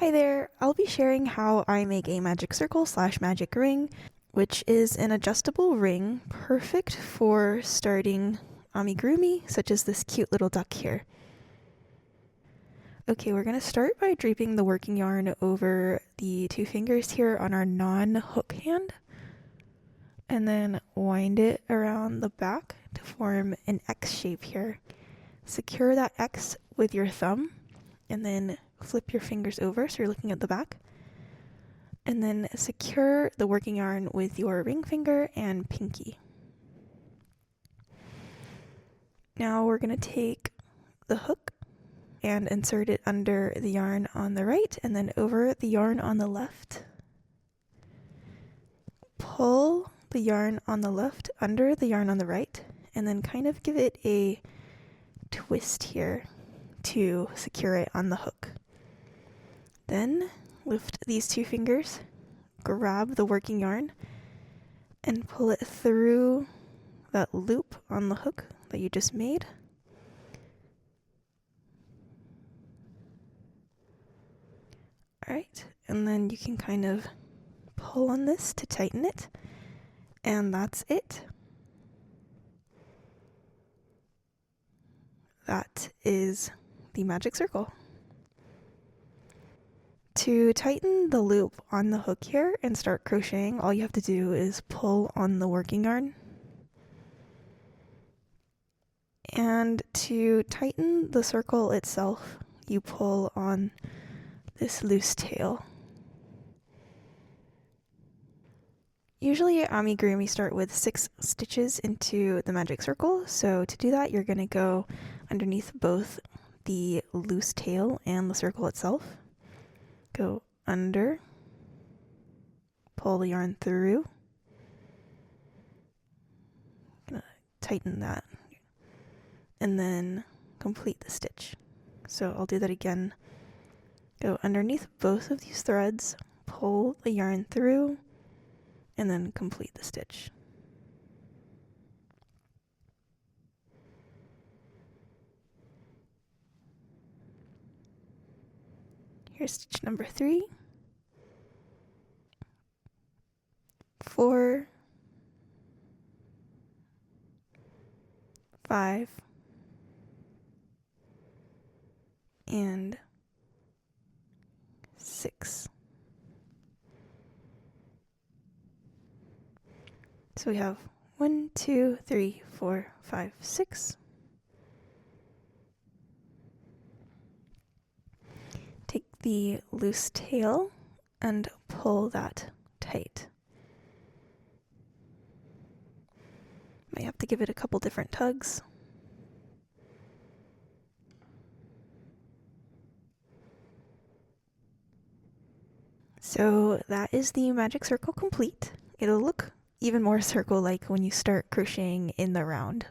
Hi there, I'll be sharing how I make a magic circle / magic ring, which is an adjustable ring perfect for starting amigurumi, such as this cute little duck here. Okay, we're going to start by draping the working yarn over the two fingers here on our non-hook hand, and then wind it around the back to form an X shape here. Secure that X with your thumb, and then flip your fingers over so you're looking at the back. And then secure the working yarn with your ring finger and pinky. Now we're going to take the hook and insert it under the yarn on the right and then over the yarn on the left. Pull the yarn on the left under the yarn on the right and then kind of give it a twist here to secure it on the hook. Then lift these two fingers, grab the working yarn, and pull it through that loop on the hook that you just made. Alright, and then you can kind of pull on this to tighten it, and that's it. That is the magic circle. To tighten the loop on the hook here and start crocheting, all you have to do is pull on the working yarn. And to tighten the circle itself, you pull on this loose tail. Usually amigurumi start with 6 stitches into the magic circle, so to do that you're going to go underneath both the loose tail and the circle itself. Go under, pull the yarn through, gonna tighten that, and then complete the stitch. So I'll do that again. Go underneath both of these threads, pull the yarn through, and then complete the stitch. Here's stitch number 3, 4, 5, and 6. So we have 1, 2, 3, 4, 5, 6. Take the loose tail and pull that tight. Might have to give it a couple different tugs. So that is the magic circle complete. It'll look even more circle-like when you start crocheting in the round.